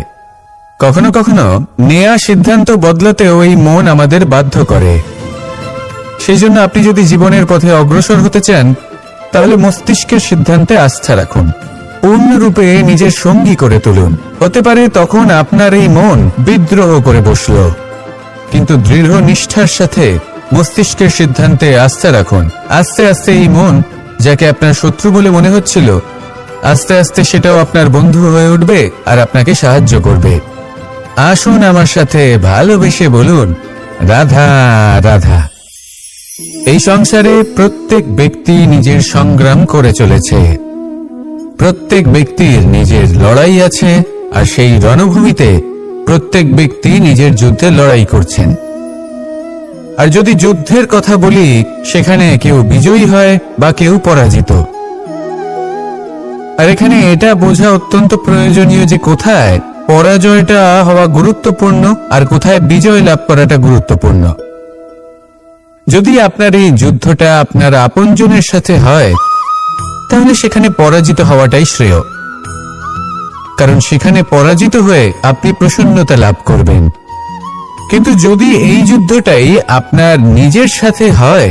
কখনো কখনো নেয়া সিদ্ধান্ত বদলাতেও এই মন আমাদের বাধ্য করে। সেই জন্য আপনি যদি জীবনের পথে অগ্রসর হতে চান, তাহলে মস্তিষ্কের সিদ্ধান্তে আস্থা রাখুন, পূর্ণরূপে নিজের সঙ্গী করে তুলুন। হতে পারে তখন আপনার এই মন বিদ্রোহ করে বসল, কিন্তু দৃঢ় নিষ্ঠার সাথে মস্তিষ্কের সিদ্ধান্তে আস্থা রাখুন। আস্তে আস্তে এই মন, যাকে আপনার শত্রু বলে মনে হচ্ছিল, আস্তে আস্তে সেটাও আপনার বন্ধু হয়ে উঠবে আর আপনাকে সাহায্য করবে। আসুন আমার সাথে ভালোবেসে বলুন, রাধা রাধা। এই সংসারে প্রত্যেক ব্যক্তি নিজের সংগ্রাম করে চলেছে। প্রত্যেক ব্যক্তির নিজের লড়াই আছে, আর সেই রণভূমিতে প্রত্যেক ব্যক্তি নিজের যুদ্ধে লড়াই করছেন। আর যদি যুদ্ধের কথা বলি, সেখানে কেউ বিজয়ী হয় বা কেউ পরাজিত। আর এখানে এটা বোঝা অত্যন্ত প্রয়োজনীয় যে কোথায় পরাজয়টা হওয়া গুরুত্বপূর্ণ আর কোথায় বিজয় লাভ করাটা গুরুত্বপূর্ণ। যদি আপনার এই যুদ্ধটা আপনার আপনজনের সাথে হয়, তাহলে সেখানে পরাজিত হওয়াটাই শ্রেয়, কারণ সেখানে পরাজিত হয়ে আপনি প্রসন্নতা লাভ করবেন। কিন্তু যদি এই যুদ্ধটাই আপনার নিজের সাথে হয়,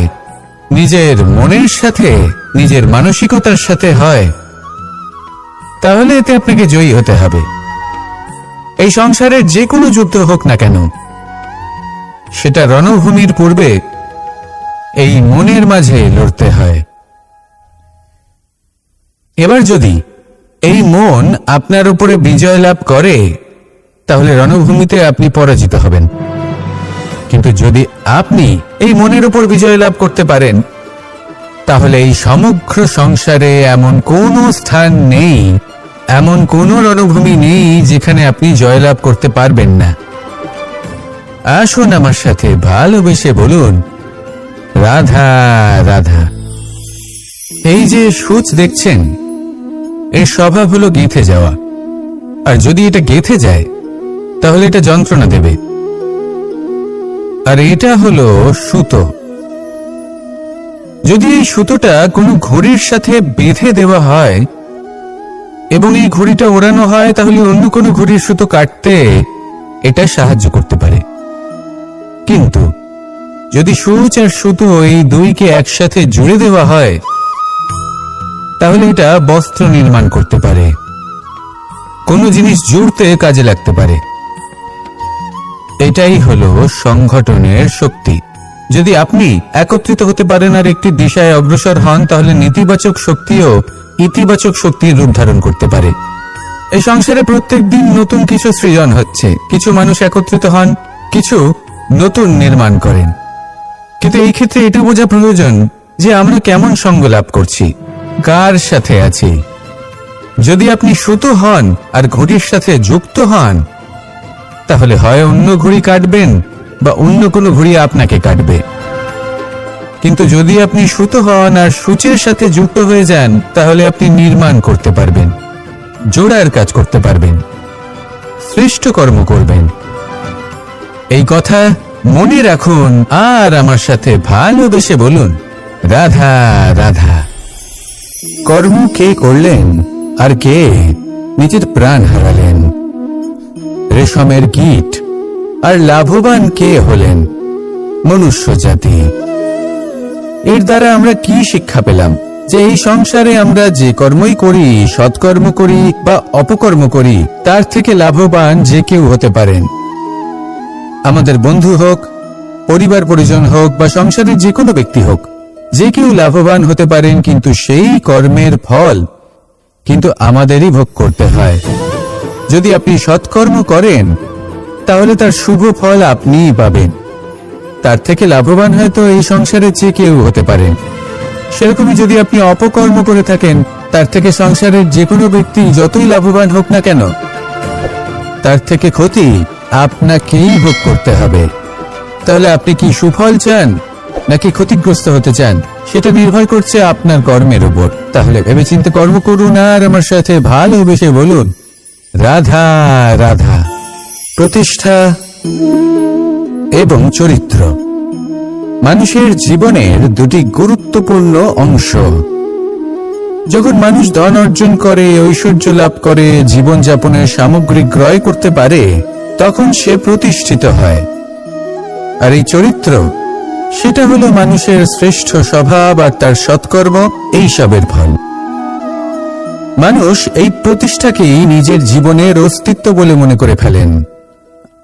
নিজের মনের সাথে, নিজের মানসিকতার সাথে হয়, তাহলে এতে আপনাকে জয়ী হতে হবে। এই সংসারের যে কোনো যুদ্ধ হোক না কেন, সেটা রণভূমির পূর্বে এই মনের মাঝে লড়তে হয়। এবার যদি এই মন আপনার উপরে বিজয় লাভ করে, তাহলে রণভূমিতে আপনি পরাজিত হবেন। কিন্তু যদি আপনি এই মনের উপর বিজয় লাভ করতে পারেন, তাহলে এই সমগ্র সংসারে এমন কোনো স্থান নেই, এমন কোনো রণভূমি নেই যেখানে আপনি জয়লাভ করতে পারবেন না। আসুন আমার সাথে ভালোবেসে বলুন, রাধা রাধা। এই যে সূচ দেখছেন, এর স্বভাব হলো গেঁথে যাওয়া। আর যদি এটা গেঁথে যায়, তাহলে এটা যন্ত্রণা দেবে। আর এটা হলো সুতো। যদি এই সুতোটা কোনো ঘড়ির সাথে বেঁধে দেওয়া হয় এবং এই ঘড়িটা ওড়ানো হয়, তাহলে অন্য কোনো ঘড়ির সুতো কাটতে এটা সাহায্য করতে পারে। কিন্তু যদি সূচ আর সুতো এই দুইকে একসাথে জুড়ে দেওয়া হয়, তাহলে এটা বস্ত্র নির্মাণ করতে পারে, কোনো জিনিস জুড়তে কাজে লাগতে পারে। এটাই হলো সংগঠনের শক্তি। যদি আপনি একত্রিত হতে পারেন আর একটি দিশায় অগ্রসর হন, তাহলে নেতিবাচক শক্তিও ইতিবাচক শক্তির রূপ ধারণ করতে পারে। এই সংসারে প্রত্যেক দিন নতুন কিছু সৃজন হচ্ছে। কিছু মানুষ একত্রিত হন, কিছু নতুন নির্মাণ করেন। কিন্তু এই ক্ষেত্রে এটা বোঝা প্রয়োজন যে আমরা কেমন সঙ্গ লাভ করছি, কার সাথে আছি। যদি আপনি সুতো হন আর ঘড়ির সাথে যুক্ত হন, তাহলে হয় অন্য ঘড়ি কাটবেন বা অন্য কোনো ঘড়ি আপনাকে কাটবে। কিন্তু যদি আপনি সুতো হন আর সূচের সাথে যুক্ত হয়ে যান, তাহলে আপনি নির্মাণ করতে পারবেন, জোড়ার কাজ করতে পারবেন, শ্রেষ্ঠ কর্ম করবেন। এই কথা মনে রাখুন আর আমার সাথে ভালোবেসে বলুন, রাধা রাধা। কর্ম কে করলেন আর কে নিজের প্রাণ হারালেন? রেশমের কীট। আর লাভবান কে হলেন? মনুষ্য জাতি। এর দ্বারা আমরা কি শিক্ষা পেলাম? যে এই সংসারে আমরা যে কর্মই করি, সৎকর্ম করি বা অপকর্ম করি, তার থেকে লাভবান যে কেউ হতে পারেন। আমাদের বন্ধু হোক, পরিবার পরিজন হোক বা সংসারের যে কোনো ব্যক্তি হোক, যে কেউ লাভবান হতে পারেন, কিন্তু সেই কর্মের ফল কিন্তু আমাদেরই ভোগ করতে হয়। যদি আপনি সৎকর্ম করেন, তাহলে তার শুভ ফল আপনিই পাবেন। তার থেকে লাভবান হয়তো এই সংসারে যে কেউ হতে পারেন। সেরকমই যদি আপনি অপকর্ম করে থাকেন, তার থেকে সংসারের যে কোনো ব্যক্তি যতই লাভবান হোক না কেন, তার থেকে ক্ষতি আপনাকেই ভোগ করতে হবে। তাহলে আপনি কি সুফল চান নাকি ক্ষতিগ্রস্ত হতে চান, সেটা নির্ভর করছে আপনার কর্মের উপর। তাহলে ভেবেচিন্তে কর্ম করুন আর আমার সাথে ভালোবেসে বলুন, রাধা রাধা। প্রতিষ্ঠা এবং চরিত্র মানুষের জীবনের দুটি গুরুত্বপূর্ণ অংশ। যখন মানুষ ধন অর্জন করে, ঐশ্বর্য লাভ করে, জীবনযাপনের সামগ্রী ক্রয় করতে পারে, তখন সে প্রতিষ্ঠিত হয়। আর এই চরিত্র, সেটা হলো মানুষের শ্রেষ্ঠ স্বভাব আর তার সৎকর্ম, এইসবের ফল। মানুষ এই প্রতিষ্ঠাকেই নিজের জীবনের অস্তিত্ব বলে মনে করে ফেলেন,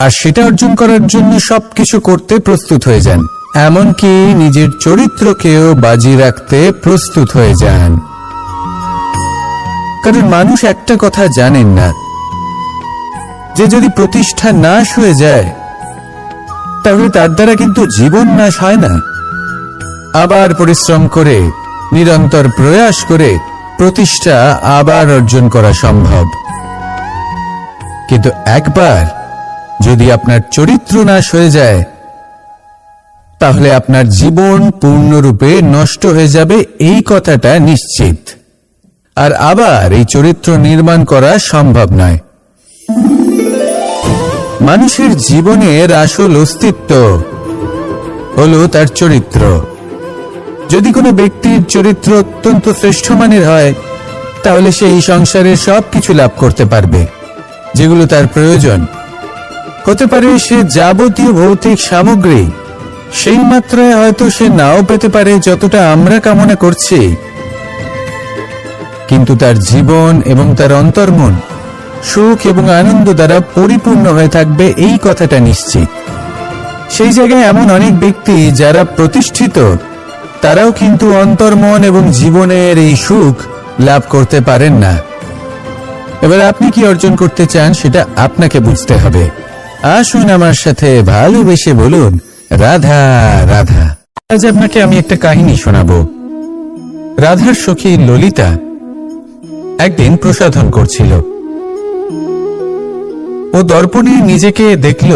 আর সেটা অর্জন করার জন্য সবকিছু করতে প্রস্তুত হয়ে যান, এমনকি নিজের চরিত্রকেও বাজি রাখতে প্রস্তুত হয়ে যান। কারণ মানুষ একটা কথা জানেন না, যে যদি প্রতিষ্ঠা নাশ হয়ে যায় তাহলে তার দ্বারা কিন্তু জীবন নাশ হয় না। আবার পরিশ্রম করে, নিরন্তর প্রয়াস করে প্রতিষ্ঠা আবার অর্জন করা সম্ভব। কিন্তু একবার যদি আপনার চরিত্র নাশ হয়ে যায়, তাহলে আপনার জীবন পূর্ণরূপে নষ্ট হয়ে যাবে, এই কথাটা নিশ্চিত। আর আবার এই চরিত্র নির্মাণ করা সম্ভব নয়। মানুষের জীবনের আসল অস্তিত্ব হলো তার চরিত্র। যদি কোনো ব্যক্তির চরিত্র অত্যন্ত শ্রেষ্ঠ মানের হয়, তাহলে সে এই সংসারে সবকিছু লাভ করতে পারবে যেগুলো তার প্রয়োজন। হতে পারে সে যাবতীয় ভৌতিক সামগ্রী সেই মাত্রায় হয়তো সে নাও পেতে পারে যতটা আমরা কামনা করছি, কিন্তু তার জীবন এবং তার অন্তর্মন সুখ এবং আনন্দ দ্বারা পরিপূর্ণ হয়ে থাকবে, এই কথাটা নিশ্চিত। সেই জায়গায় এমন অনেক ব্যক্তি যারা প্রতিষ্ঠিত, তারাও কিন্তু অন্তর্মন এবং জীবনের এই সুখ লাভ করতে পারেন না। এবার আপনি কি অর্জন করতে চান সেটা আপনাকে বুঝতে হবে। আসুন আমার সাথে ভালোবেসে বলুন, রাধা রাধা। আজ আপনাকে আমি একটা কাহিনী শোনাবো। রাধার সখী ললিতা একদিন প্রসাধন করছিল। ও দর্পণে নিজেকে দেখল,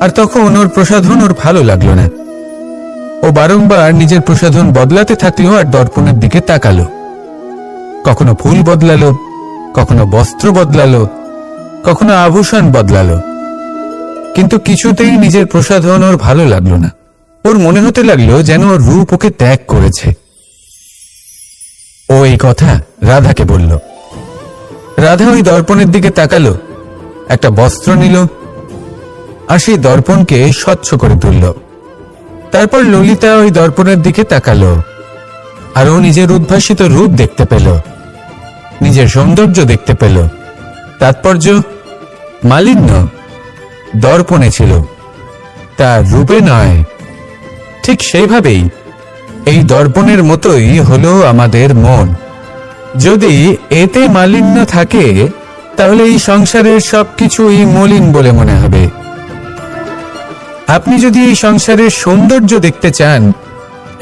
আর তখন ওর প্রসাধন ওর ভালো লাগলো না। ও বারংবার নিজের প্রসাধন বদলাতে থাকলো আর দর্পণের দিকে তাকালো। কখনো ফুল বদলালো, কখনো বস্ত্র বদলালো, কখনো আভূষণ বদলালো, কিন্তু কিছুতেই নিজের প্রসাধন ওর ভালো লাগলো না। ওর মনে হতে লাগলো যেন ওর রূপ ওকে ত্যাগ করেছে। ও এই কথা রাধাকে বলল। রাধা ওই দর্পণের দিকে তাকালো, একটা বস্ত্র নিল আর সেই দর্পণকে স্বচ্ছ করে তুলল। তারপর ললিতা ওই দর্পণের দিকে তাকালো আর ও নিজের উদ্ভাসিত রূপ দেখতে পেল, নিজের সৌন্দর্য দেখতে পেল। তাৎপর্য মালিন্য দর্পণে ছিল, তার রূপে নয়। ঠিক সেইভাবেই এই দর্পণের মতোই হলো আমাদের মন। যদি এতে মালিন্য থাকে, তাহলে এই সংসারের সবকিছুই মলিন বলে মনে হবে। আপনি যদি এই সংসারের সৌন্দর্য দেখতে চান,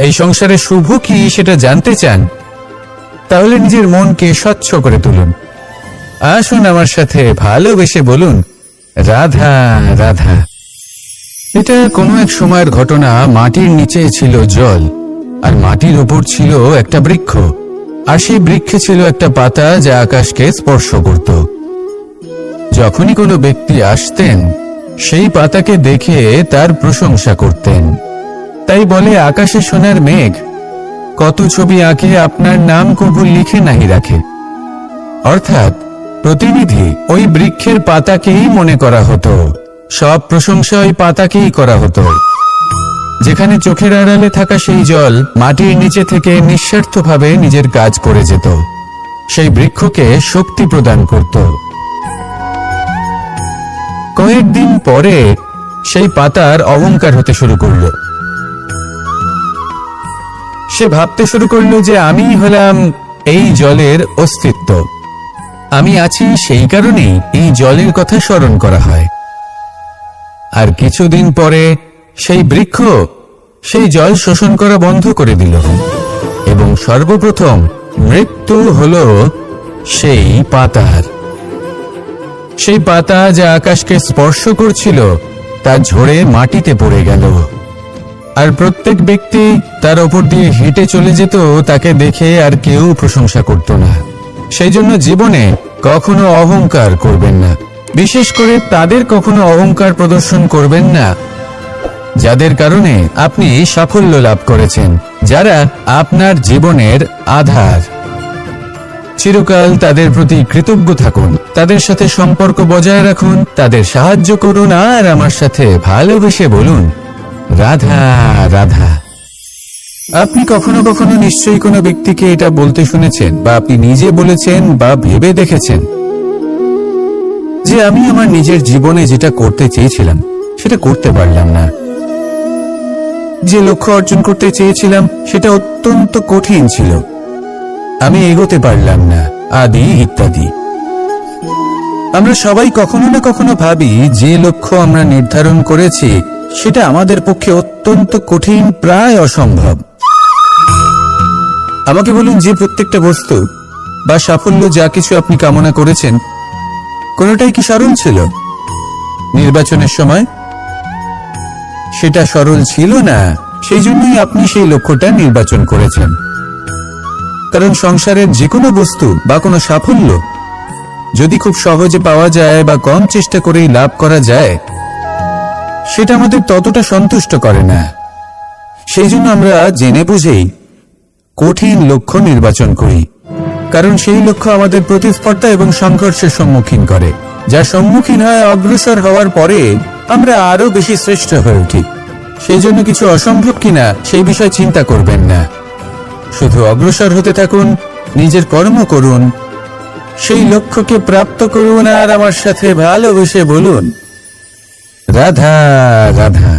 এই সংসারের শুভ কি সেটা জানতে চান, তাহলে নিজের মনকে স্বচ্ছ করে তুলুন। আসুন আমার সাথে ভালোবেসে বলুন, রাধা রাধা। এটা কোনো এক সময়ের ঘটনা। মাটির নিচে ছিল জল, আর মাটির উপর ছিল একটা বৃক্ষ, আর সেই বৃক্ষে ছিল একটা পাতা যা আকাশকে স্পর্শ করত। যখনই কোনো ব্যক্তি আসতেন, সেই পাতাকে দেখে তার প্রশংসা করতেন। তাই বলে, আকাশে সোনার মেঘ কত ছবি আঁকে, আপনার নাম কবু লিখে নাহি রাখে। অর্থাৎ প্রতিনিধি ওই বৃক্ষের পাতাকেই মনে করা হতো, সব প্রশংসা ওই পাতাকেই করা হতো। যেখানে চোখের আড়ালে থাকা সেই জল মাটির নিচে থেকে নিঃস্বার্থভাবে নিজের কাজ করে যেত, সেই বৃক্ষকে শক্তি প্রদান করত। কয়েকদিন পরে সেই পাতার অহংকার হতে শুরু করল। সে ভাবতে শুরু করলো যে আমি হলাম এই জলের অস্তিত্ব, আমি আছি সেই কারণেই এই জলের কথা স্মরণ করা হয়। আর কিছুদিন পরে সেই বৃক্ষ সেই জল শোষণ করা বন্ধ করে দিল। সর্বপ্রথম মৃত্যু হলো সেই পাতার। সেই পাতা যা আকাশকে স্পর্শ করছিল তা ঝরে মাটিতে পড়ে গেল, আর প্রত্যেক ব্যক্তি তার ওপর দিয়ে হেঁটে চলে যেত, তাকে দেখে আর কেউ প্রশংসা করত না। সেই জন্য জীবনে কখনো অহংকার করবেন না, বিশেষ করে তাদের কখনো অহংকার প্রদর্শন করবেন না যাদের কারণে আপনি সাফল্য লাভ করেছেন, যারা আপনার জীবনের আধার। চিরকাল তাদের প্রতি কৃতজ্ঞ থাকুন, তাদের সাথে সম্পর্ক বজায় রাখুন, তাদের সাহায্য করুন, আর আমার সাথে ভালোবেসে বলুন, রাধা রাধা। আপনি কখনো কখনো নিশ্চয়ই কোনো ব্যক্তিকে এটা বলতে শুনেছেন, বা আপনি নিজে বলেছেন বা ভেবে দেখেছেন যে আমি আমার নিজের জীবনে যেটা করতে চেয়েছিলাম সেটা করতে পারলাম না, যে লক্ষ্য অর্জন করতে চেয়েছিলাম সেটা অত্যন্ত কঠিন ছিল, আমি এগোতে পারলাম না, আদি ইত্যাদি। আমরা সবাই কখনো না কখনো ভাবি যে লক্ষ্য আমরা নির্ধারণ করেছি সেটা আমাদের পক্ষে অত্যন্ত কঠিন, প্রায় অসম্ভব। আমাকে বলুন, যে প্রত্যেকটা বস্তু বা সাফল্য যা কিছু আপনি কামনা করেছেন কোনোটাই কি সরল ছিল? নির্বাচনের সময় সেটা সরল ছিল না, সেই জন্যই আপনি সেই লক্ষ্যটা নির্বাচন করেছেন। কারণ সংসারের যে কোনো বস্তু বা কোনো সাফল্য যদি খুব সহজে পাওয়া যায় বা কম চেষ্টা করেই লাভ করা যায়, সেটা আমাদের ততটা সন্তুষ্ট করে না। সেই জন্য আমরা জেনে বুঝেই কঠিন লক্ষ্য নির্বাচন করি, কারণ সেই লক্ষ্য আমাদের প্রতিস্পর্ধা এবং সংঘর্ষের সম্মুখীন করে, যার সম্মুখীন হয় অগ্রসর হওয়ার পরে আমরা আরো বেশি শ্রেষ্ঠ হয়ে উঠি। সেই জন্য কিছু অসম্ভব কিনা সেই বিষয় চিন্তা করবেন না, শুধু অগ্রসর হতে থাকুন, নিজের কর্ম করুন, সেই লক্ষ্যকে প্রাপ্ত করুন, আর আমার সাথে ভালোবেসে বলুন, রাধা রাধা।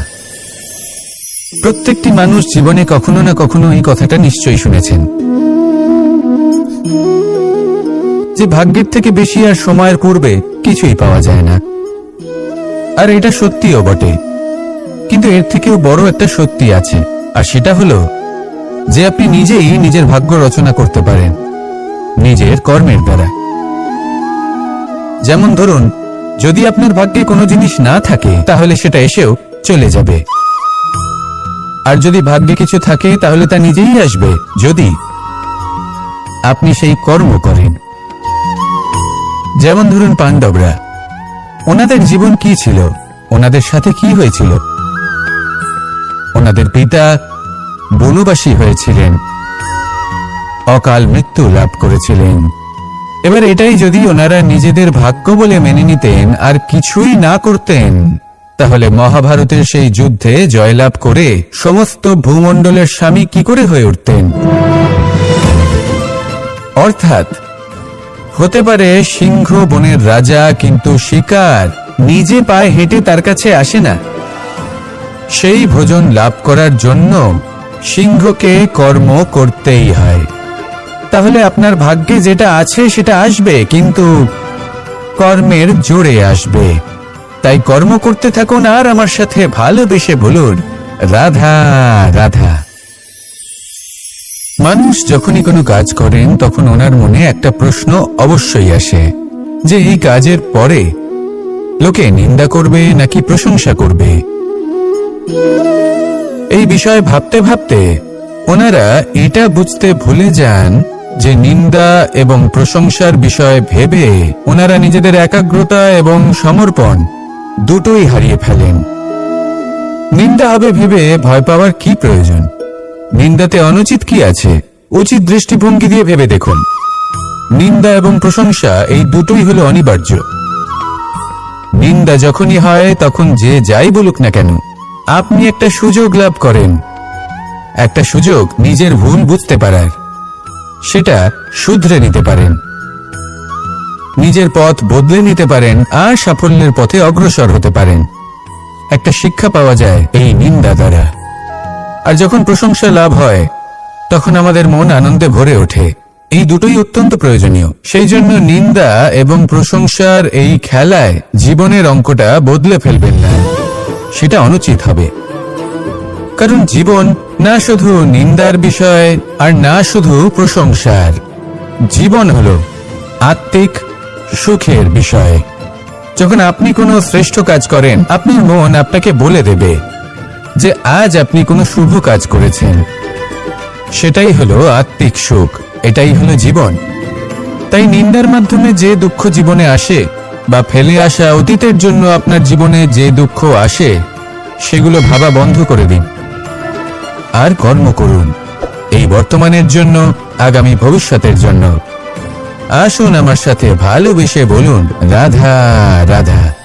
প্রত্যেকটি মানুষ জীবনে কখনো না কখনো এই কথাটা নিশ্চয়ই শুনেছেন যে ভাগ্যের থেকে বেশি আর সময়ের পূর্বে কিছুই পাওয়া যায় না। আর এটা সত্যিও বটে, কিন্তু এর থেকেও বড় একটা সত্যি আছে, আর সেটা হলো যে আপনি নিজেই নিজের ভাগ্য রচনা করতে পারেন নিজের কর্মের দ্বারা। যেমন ধরুন, যদি আপনার ভাগ্যে কোনো জিনিস না থাকে তাহলে সেটা এসেও চলে যাবে, আর যদি ভাগ্যে কিছু থাকে তাহলে তা নিজেই আসবে, যদি আপনি সেই কর্ম করেন। যেমন ধরুন পাণ্ডবরা, ওনাদের জীবন কি ছিল, ওনাদের সাথে কি হয়েছিল? ওনাদের পিতা বনবাসী হয়েছিলেন, অকাল মৃত্যু লাভ করেছিলেন। এবার এটাই যদি ওনারা নিজেদের ভাগ্য বলে মেনে নিতেন আর কিছুই না করতেন, তাহলে মহাভারতের সেই যুদ্ধে জয়লাভ করে সমস্ত ভূমণ্ডলের স্বামী কি করে হয়ে উঠতেন? অর্থাৎ হতে পারে সিংহ বনের রাজা, কিন্তু শিকার নিজে পায়ে হেঁটে তার কাছে আসে না। সেই ভোজন লাভ করার জন্য সিংহকে কর্ম করতেই হয়। তাহলে আপনার ভাগ্যে যেটা আছে সেটা আসবে, কিন্তু কর্মের জোরে আসবে। তাই কর্ম করতে থাকুন, আর আমার সাথে ভালোবেসে বলুন, রাধা রাধা। মানুষ যখনই কোনো কাজ করেন তখন ওনার মনে একটা প্রশ্ন অবশ্যই আসে যে এই কাজের পরে লোকে নিন্দা করবে নাকি প্রশংসা করবে। এই বিষয়ে ভাবতে ভাবতে ওনারা এটা বুঝতে ভুলে যান যে নিন্দা এবং প্রশংসার বিষয় ভেবে ওনারা নিজেদের একাগ্রতা এবং সমর্পণ দুটোই হারিয়ে ফেলেন। নিন্দা হবে ভেবে ভয় পাওয়ার কি প্রয়োজন? নিন্দাতে অনুচিত কি আছে? উচিত দৃষ্টিভঙ্গি দিয়ে ভেবে দেখুন। নিন্দা এবং প্রশংসা এই দুটোই হলো অনিবার্য। নিন্দা যখনই হয় তখন যে যাই বলুক না কেন, আপনি একটা সুযোগ লাভ করেন, একটা সুযোগ নিজের ভুল বুঝতে পারার, সেটা শুধরে নিতে পারেন, নিজের পথ বদলে নিতে পারেন, আর সাফল্যের পথে অগ্রসর হতে পারেন। একটা শিক্ষা পাওয়া যায় এই নিন্দা দ্বারা। আর যখন প্রশংসা লাভ হয় তখন আমাদের মন আনন্দে ভরে ওঠে। এই দুটোই অত্যন্ত প্রয়োজনীয়। সেই জন্য নিন্দা এবং প্রশংসার এই খেলায় জীবনের অঙ্কটা বদলে ফেলবেন না, সেটা অনুচিত হবে। কারণ জীবন না শুধু নিন্দার বিষয় আর না শুধু প্রশংসার। জীবন হলো আত্মিক সুখের বিষয়। যখন আপনি কোনো শ্রেষ্ঠ কাজ করেন, আপনার মন আপনাকে বলে দেবে যে আজ আপনি কোনো শুভ কাজ করেছেন। সেটাই হলো আত্মিক সুখ, এটাই হলো জীবন। তাই নিন্দার মাধ্যমে যে দুঃখ জীবনে আসে বা ফেলে আসা অতীতের জন্য আপনার জীবনে যে দুঃখ আসে, সেগুলো ভাবা বন্ধ করে দিন আর কর্ম করুন এই বর্তমানের জন্য, আগামী ভবিষ্যতের জন্য। আসুন আমার সাথে ভালোবেসে বলুন রাধা রাধা।